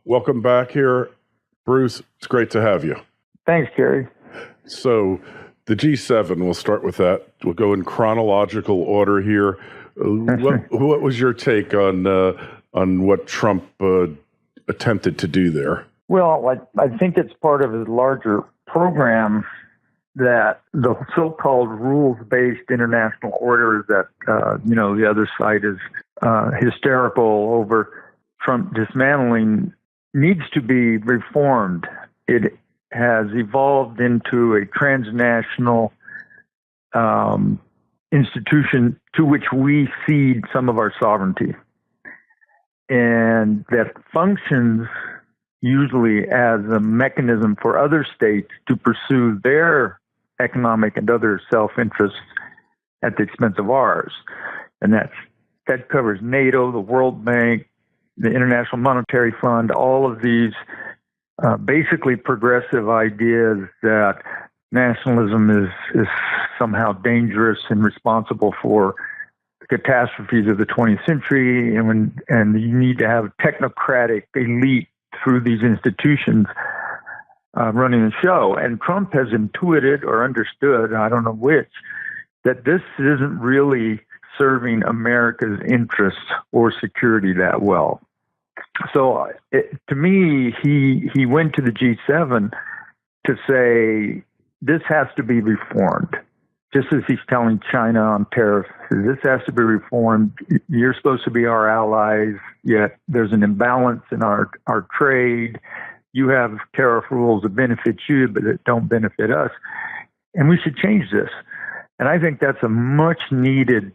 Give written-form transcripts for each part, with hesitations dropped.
welcome back here, Bruce. It's great to have you. Thanks, Jerry. So the G7, we'll start with that. We'll go in chronological order here. What was your take on what Trump attempted to do there? Well, I think it's part of his larger program that the so-called rules-based international order that, the other side is hysterical over Trump dismantling needs to be reformed. It has evolved into a transnational institution to which we cede some of our sovereignty, and that functions usually as a mechanism for other states to pursue their economic and other self-interests at the expense of ours. And that covers NATO, the World Bank, the International Monetary Fund, all of these basically progressive ideas that nationalism is somehow dangerous and responsible for the catastrophes of the 20th century, and you need to have a technocratic elite through these institutions running the show. And Trump has intuited or understood, I don't know which, that this isn't really serving America's interests or security that well. So to me, he went to the G7 to say, this has to be reformed. Just as he's telling China on tariffs, this has to be reformed. You're supposed to be our allies, yet there's an imbalance in our trade. You have tariff rules that benefit you, but that don't benefit us. And we should change this. And I think that's a much needed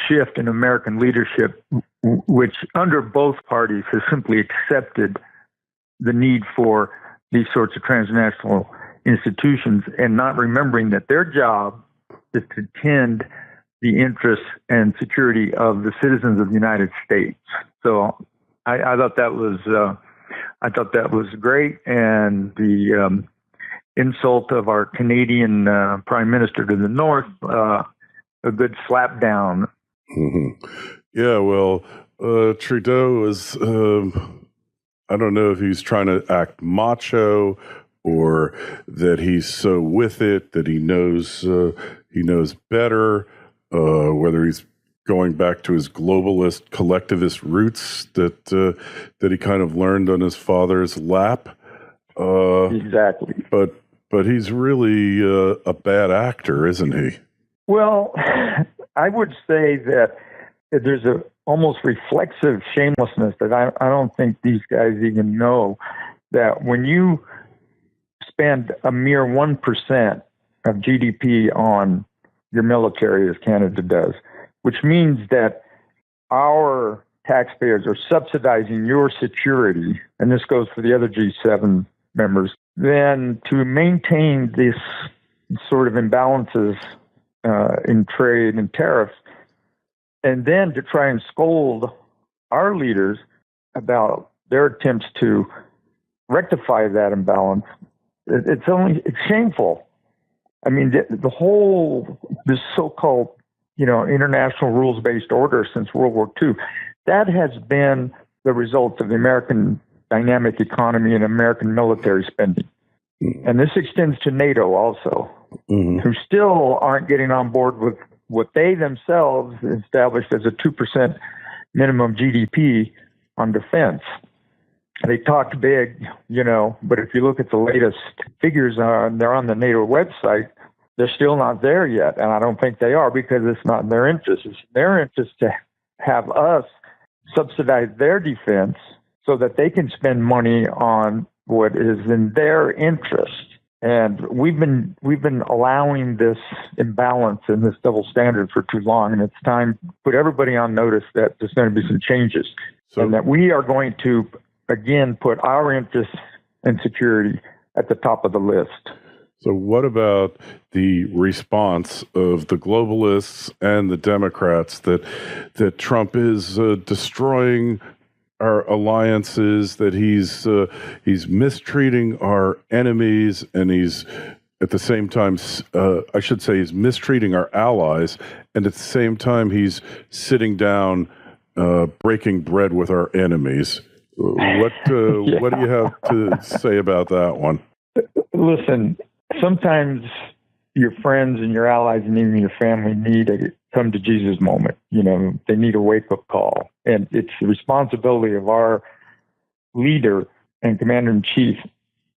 shift in American leadership, which under both parties has simply accepted the need for these sorts of transnational institutions and not remembering that their job is to tend the interests and security of the citizens of the United States. So I thought that was great, and the insult of our Canadian Prime Minister to the North, a good slap down. Mm-hmm. Yeah, well, Trudeau is, I don't know if he's trying to act macho or that he's so with it that he knows better, whether he's going back to his globalist collectivist roots that he kind of learned on his father's lap. Exactly. But he's really a bad actor, isn't he? Well, I would say that there's a almost reflexive shamelessness that I don't think these guys even know, that when you spend a mere 1% of GDP on your military, as Canada does, which means that our taxpayers are subsidizing your security, and this goes for the other G7 members, then to maintain this sort of imbalances in trade and tariffs, and then to try and scold our leaders about their attempts to rectify that imbalance, it's shameful. I mean, this so-called, international rules-based order since World War II, that has been the result of the American dynamic economy and American military spending. And this extends to NATO also, who still aren't getting on board with what they themselves established as a 2% minimum GDP on defense. They talked big, but if you look at the latest figures, they're on the NATO website, they're still not there yet. And I don't think they are, because it's not in their interest. It's in their interest to have us subsidize their defense so that they can spend money on what is in their interest. And we've been allowing this imbalance and this double standard for too long, and it's time to put everybody on notice that there's going to be some changes, and that we are going to, again, put our interests and security at the top of the list. So what about the response of the globalists and the Democrats that Trump is destroying our alliances, that he's mistreating our enemies, and he's at the same time, I should say, he's mistreating our allies, and at the same time he's sitting down, breaking bread with our enemies? What do you have to say about that one? Listen, sometimes your friends and your allies and even your family need a come to Jesus moment. They need a wake-up call. And it's the responsibility of our leader and commander-in-chief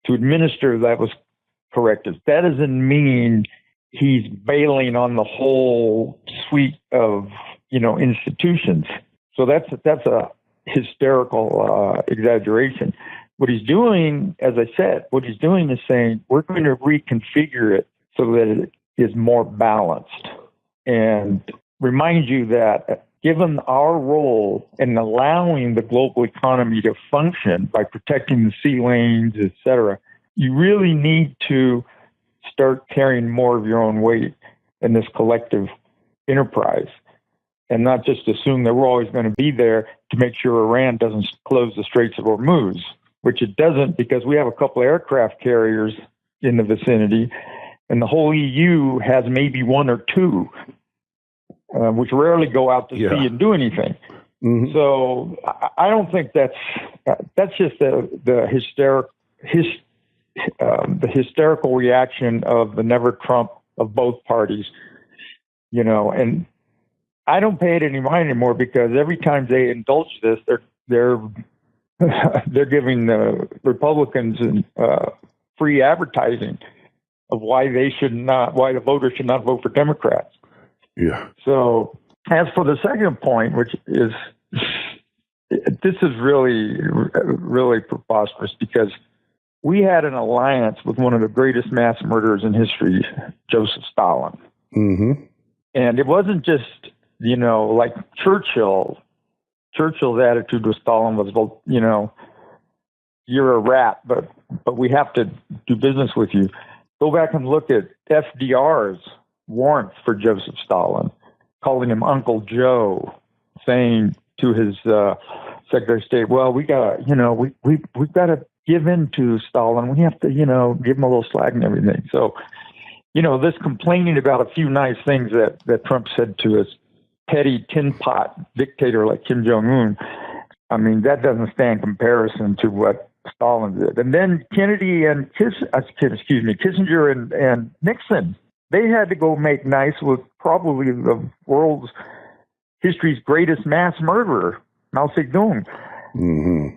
to administer those correctives. That doesn't mean he's bailing on the whole suite of, institutions. So that's a hysterical exaggeration. What he's doing, as I said, is saying we're going to reconfigure it so that it is more balanced. And remind you that given our role in allowing the global economy to function by protecting the sea lanes, et cetera, you really need to start carrying more of your own weight in this collective enterprise and not just assume that we're always going to be there to make sure Iran doesn't close the Straits of Hormuz, which it doesn't because we have a couple of aircraft carriers in the vicinity, and the whole EU has maybe one or two, which rarely go out to sea and do anything. Mm-hmm. So I don't think that's just the hysterical reaction of the never Trump of both parties, and I don't pay it any mind anymore because every time they indulge this, they're giving the Republicans free advertising of why the voters should not vote for Democrats. Yeah. So as for the second point, which is, this is really, really preposterous because we had an alliance with one of the greatest mass murderers in history, Joseph Stalin. Mm-hmm. And it wasn't just, like Churchill. Churchill's attitude with Stalin was, well, you're a rat, but we have to do business with you. Go back and look at FDR's warmth for Joseph Stalin, calling him Uncle Joe, saying to his Secretary of State, well, we got to, we've got to give in to Stalin. We have to, give him a little slack and everything. So, this complaining about a few nice things that Trump said to us, petty tin pot dictator like Kim Jong-un, I mean, that doesn't stand comparison to what Stalin did. And then Kennedy and Kissinger and Nixon, they had to go make nice with probably the world's history's greatest mass murderer, Mao Zedong. Mm-hmm.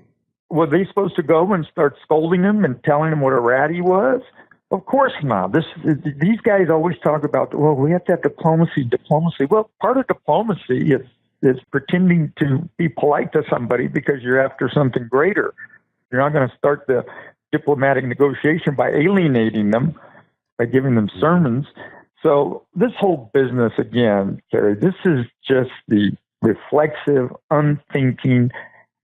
Were they supposed to go and start scolding him and telling him what a rat he was? Of course not. These guys always talk about, well, we have to have diplomacy. Well, part of diplomacy is pretending to be polite to somebody because you're after something greater. You're not going to start the diplomatic negotiation by alienating them, by giving them sermons. So this whole business, again, Kerry, this is just the reflexive, unthinking,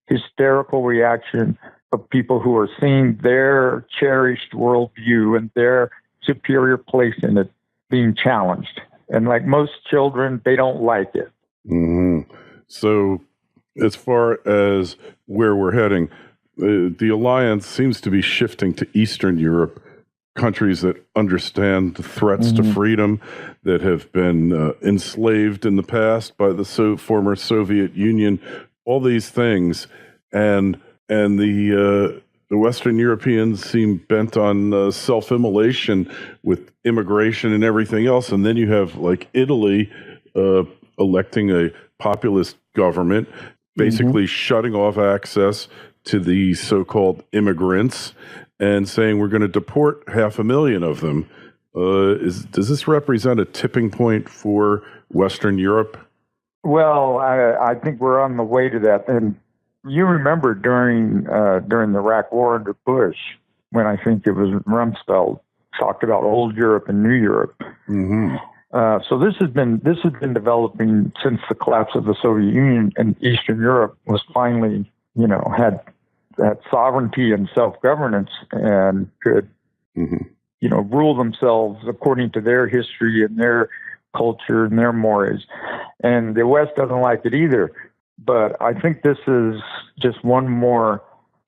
hysterical reaction of people who are seeing their cherished worldview and their superior place in it being challenged. And like most children, they don't like it. Mm-hmm. So as far as where we're heading, the alliance seems to be shifting to Eastern Europe, countries that understand the threats to freedom, that have been enslaved in the past by the former Soviet Union, all these things. And the Western Europeans seem bent on self-immolation with immigration and everything else. And then you have like Italy electing a populist government, basically shutting off access to the so-called immigrants and saying we're going to deport 500,000 of them. Does this represent a tipping point for Western Europe? Well, I think we're on the way to that. And you remember during the Iraq War under Bush, when I think it was Rumsfeld talked about old Europe and new Europe. Mm-hmm. So this has been developing since the collapse of the Soviet Union, and Eastern Europe was finally, had sovereignty and self-governance and could, rule themselves according to their history and their culture and their mores. And the West doesn't like it either. But I think this is just one more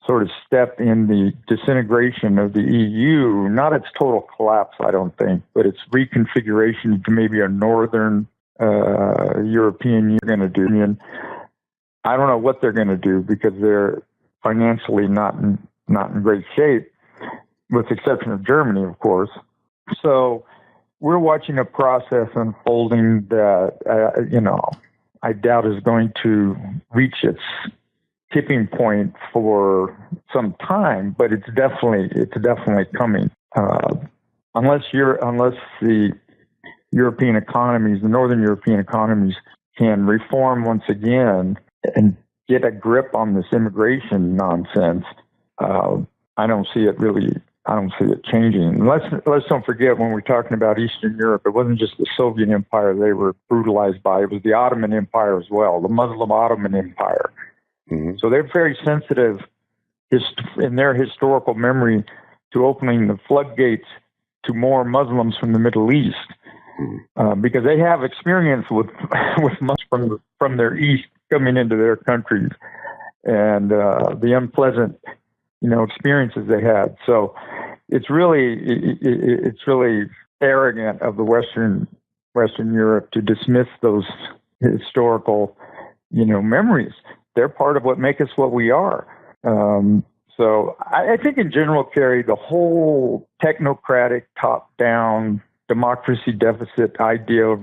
sort of step in the disintegration of the EU, not its total collapse, I don't think, but its reconfiguration to maybe a northern European Union. I don't know what they're going to do because financially not in great shape, with the exception of Germany, of course. So we're watching a process unfolding that, I doubt is going to reach its tipping point for some time, but it's definitely coming. Unless the European economies, the Northern European economies, can reform once again and get a grip on this immigration nonsense, I don't see it changing. Let's don't forget, when we're talking about Eastern Europe, it wasn't just the Soviet Empire they were brutalized by. It was the Ottoman Empire as well, the Muslim Ottoman Empire. Mm-hmm. So they're very sensitive in their historical memory to opening the floodgates to more Muslims from the Middle East, because they have experience with Muslims from their East coming into their countries, and the unpleasant experiences they had. So it's really arrogant of the Western Europe to dismiss those historical memories. They're part of what make us what we are. So I think in general, Kerry, the whole technocratic, top-down, democracy deficit idea of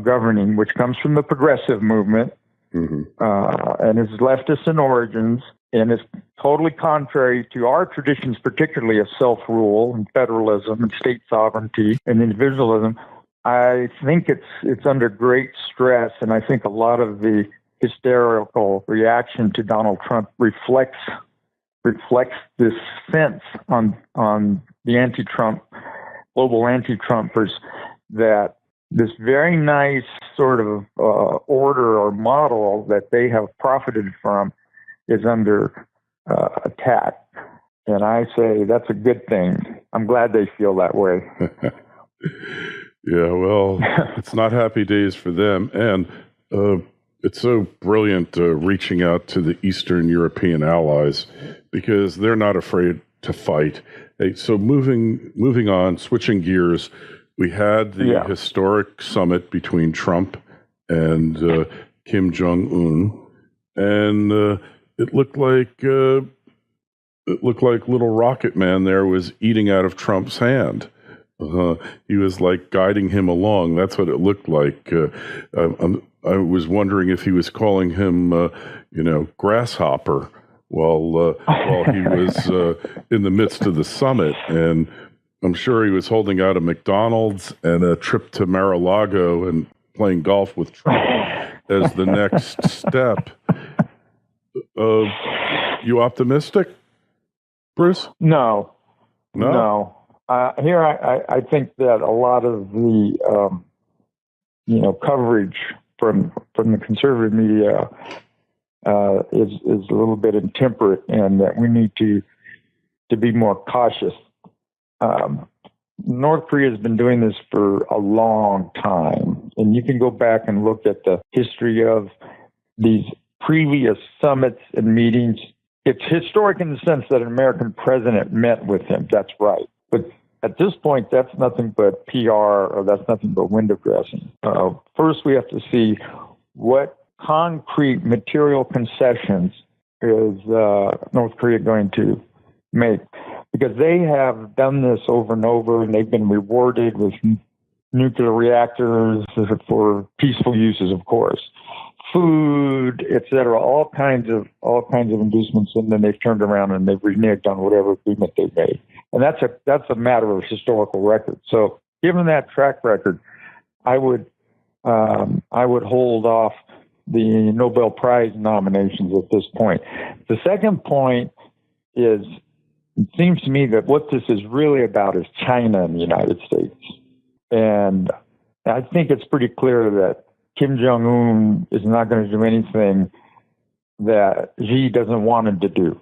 governing, which comes from the progressive movement, and is leftist in origins, and is totally contrary to our traditions, particularly of self-rule and federalism and state sovereignty and individualism. I think it's under great stress, and I think a lot of the hysterical reaction to Donald Trump reflects this sense on the global anti-Trumpers, that this very nice sort of order or model that they have profited from is under attack. And I say that's a good thing. I'm glad they feel that way. Yeah, well, it's not happy days for them. And it's so brilliant reaching out to the Eastern European allies, because they're not afraid to fight. Hey, so moving on, switching gears, we had the historic summit between Trump and Kim Jong-un, and it looked like little Rocket Man there was eating out of Trump's hand. He was like guiding him along. That's what it looked like. I was wondering if he was calling him, grasshopper while he was in the midst of the summit. And I'm sure he was holding out a McDonald's and a trip to Mar-a-Lago and playing golf with Trump as the next step. You optimistic, Bruce? No. Here, I think that a lot of the, coverage from the conservative media is a little bit intemperate, and that we need to be more cautious. North Korea has been doing this for a long time, and you can go back and look at the history of these previous summits and meetings. It's historic in the sense that an American president met with him. That's right. But at this point, that's nothing but PR, or that's nothing but window dressing. First, we have to see what concrete material concessions is North Korea going to make, because they have done this over and over, and they've been rewarded with nuclear reactors for peaceful uses, of course, food, etc., all kinds of inducements, and then they've turned around and they've reneged on whatever agreement they made, and that's a matter of historical record. So, given that track record, I would hold off the Nobel Prize nominations at this point. The second point is, it seems to me that what this is really about is China and the United States. And I think it's pretty clear that Kim Jong-un is not going to do anything that Xi doesn't want him to do.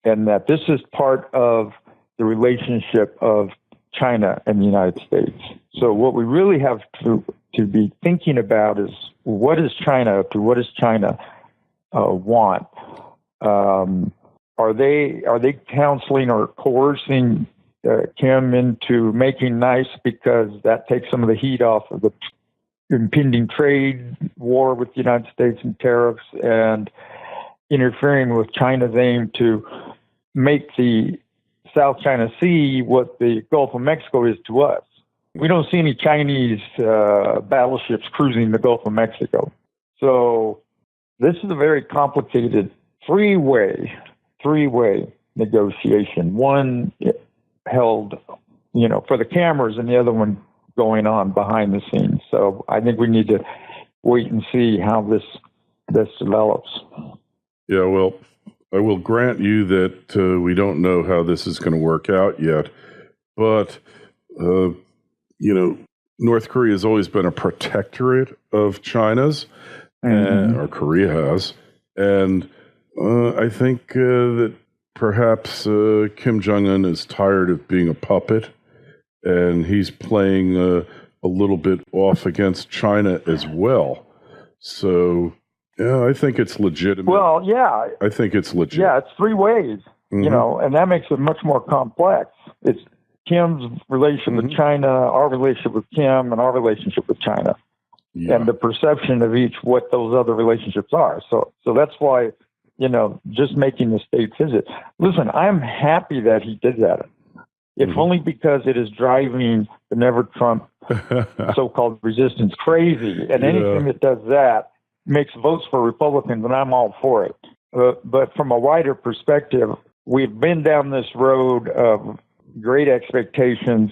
And that this is part of the relationship of China and the United States. So what we really have to be thinking about is, what is China up to? What does China want? Are they counseling or coercing Kim into making nice, because that takes some of the heat off of the impending trade war with the United States and tariffs? And interfering with China's aim to make the South China Sea what the Gulf of Mexico is to us. We don't see any Chinese battleships cruising the Gulf of Mexico. So this is a very complicated three-way negotiation. One held, for the cameras, and the other one going on behind the scenes. So I think we need to wait and see how this develops. Yeah, well, I will grant you that we don't know how this is going to work out yet, but North Korea has always been a protectorate of China's, or Korea has, and I think that perhaps Kim Jong-un is tired of being a puppet, and he's playing a little bit off against China as well. So, yeah, I think it's legitimate. Well, yeah. I think it's legit. Yeah, it's three ways, and that makes it much more complex. It's Kim's relationship with China, our relationship with Kim, and our relationship with China, and the perception of each what those other relationships are. So that's why, just making the state visit. Listen, I'm happy that he did that. If only because it is driving the Never Trump so-called resistance crazy, and anything that does that makes votes for Republicans, and I'm all for it. But from a wider perspective, we've been down this road of great expectations,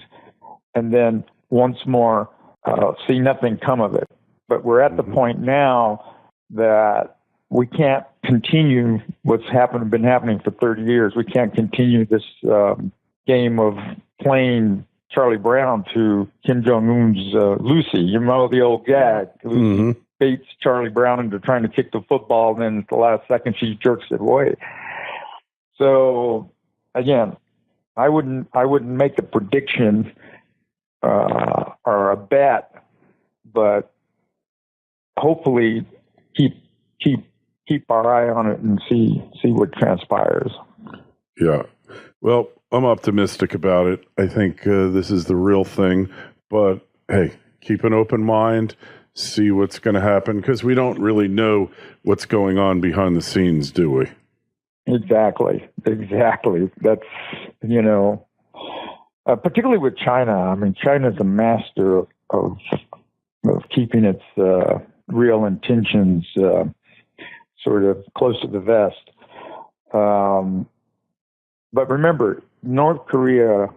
and then once more see nothing come of it. But we're at the point now that we can't continue what's been happening for 30 years. We can't continue this game of playing Charlie Brown to Kim Jong-un's Lucy. You know the old gag. Lucy baits Charlie Brown into trying to kick the football, and then at the last second she jerks it away. So again, I wouldn't make a prediction or a bet, but hopefully keep our eye on it and see what transpires. Yeah. Well, I'm optimistic about it. I think this is the real thing. But hey, keep an open mind, see what's going to happen, because we don't really know what's going on behind the scenes, do we? Exactly. That's, particularly with China. I mean, China's a master of keeping its real intentions sort of close to the vest. But remember, North Korea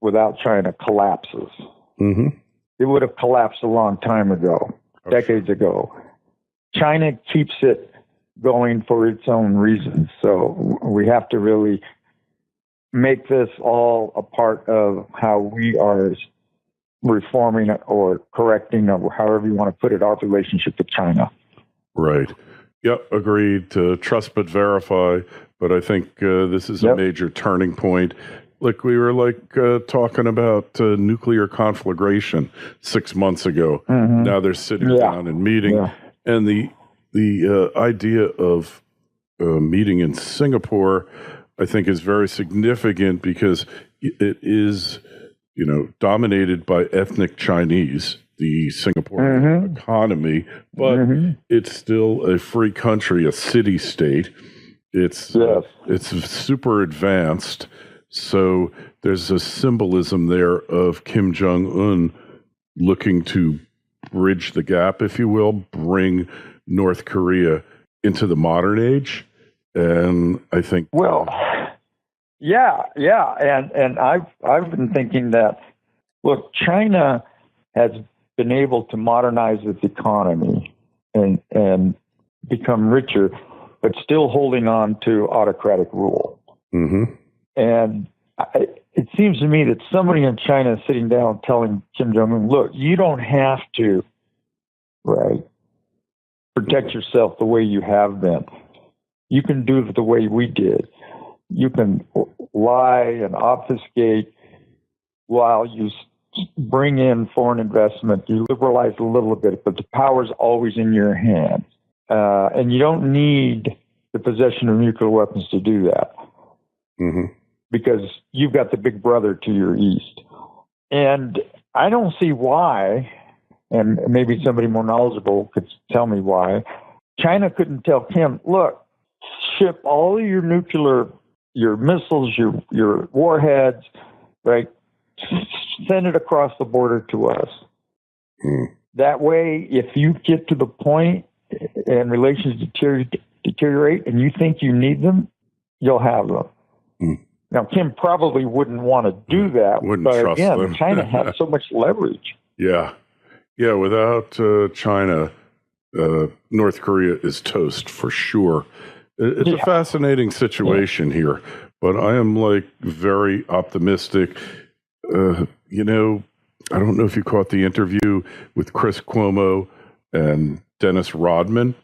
without China collapses. It would have collapsed a long time ago, decades ago. China keeps it going for its own reasons. So we have to really make this all a part of how we are reforming or correcting, or however you want to put it, our relationship with China. Right. Yep, agreed. Trust but verify. But I think this is a major turning point. Look, we were talking about nuclear conflagration 6 months ago. Now they're sitting down and meeting. And the idea of meeting in Singapore, I think, is very significant because it is, dominated by ethnic Chinese, the Singapore economy, but it's still a free country, a city-state. It's super advanced. So there's a symbolism there of Kim Jong-un looking to bridge the gap, if you will, bring North Korea into the modern age. And I think... Well, yeah. And I've been thinking that, look, China has been able to modernize its economy and become richer, but still holding on to autocratic rule. And it seems to me that somebody in China is sitting down telling Kim Jong-un, look, you don't have to, protect yourself the way you have been. You can do it the way we did. You can lie and obfuscate while you bring in foreign investment. You liberalize a little bit, but the power's always in your hands. And you don't need the possession of nuclear weapons to do that. Because you've got the big brother to your east. And I don't see why, and maybe somebody more knowledgeable could tell me why, China couldn't tell Kim, look, ship all of your your missiles, your warheads, right? Send it across the border to us. That way, if you get to the point and relations deteriorate and you think you need them, you'll have them. Now, Kim probably wouldn't want to do that, but again, China has so much leverage. Yeah. Without China, North Korea is toast for sure. It's a fascinating situation here, but I am very optimistic. I don't know if you caught the interview with Chris Cuomo and Dennis Rodman,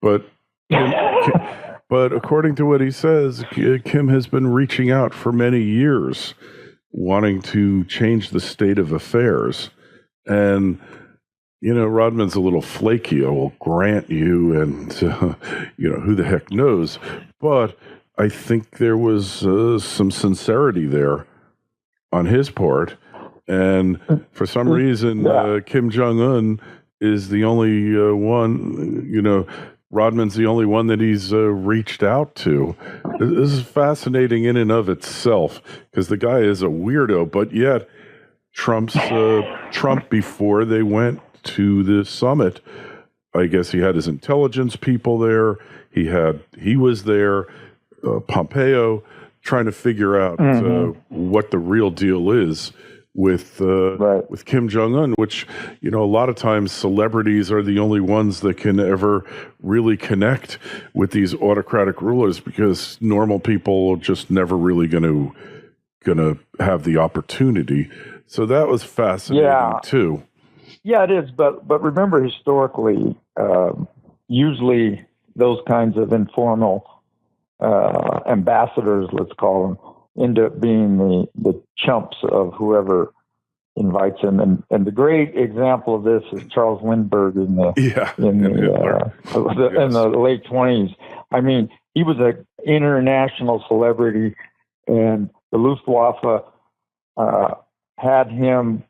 but according to what he says, Kim has been reaching out for many years, wanting to change the state of affairs. And, Rodman's a little flaky, I will grant you, and, who the heck knows. But I think there was some sincerity there on his part. And for some reason, Kim Jong-un is the only one, Rodman's the only one that he's reached out to. This is fascinating in and of itself because the guy is a weirdo, but yet Trump, before they went to the summit, I guess he had his intelligence people there. He was there, Pompeo, trying to figure out what the real deal is with Kim Jong-un, which, a lot of times celebrities are the only ones that can ever really connect with these autocratic rulers because normal people are just never really going to have the opportunity. So that was fascinating too. Yeah, it is. But remember, historically, usually those kinds of informal ambassadors, let's call them, end up being the chumps of whoever invites them. And the great example of this is Charles Lindbergh in the late 20s. I mean, he was an international celebrity, and the Luftwaffe had him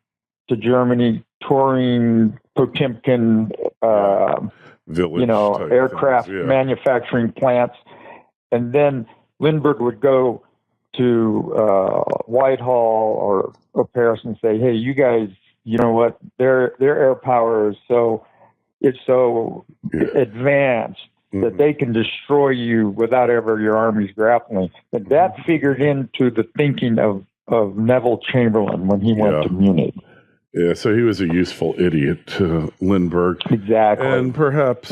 to Germany touring Potemkin, aircraft manufacturing plants. And then Lindbergh would go to Whitehall or Paris and say, "Hey, you guys, you know what? Their air power is so advanced that they can destroy you without ever your armies grappling." And that figured into the thinking of Neville Chamberlain when he went to Munich. Yeah, so he was a useful idiot, Lindbergh. Exactly. And perhaps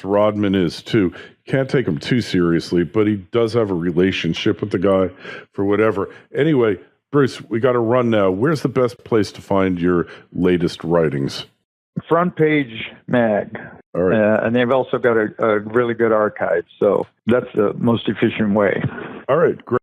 Rodman is too. Can't take him too seriously, but he does have a relationship with the guy for whatever. Anyway, Bruce, we got to run now. Where's the best place to find your latest writings? Front Page Mag. All right. And they've also got a really good archive, so that's the most efficient way. All right, great.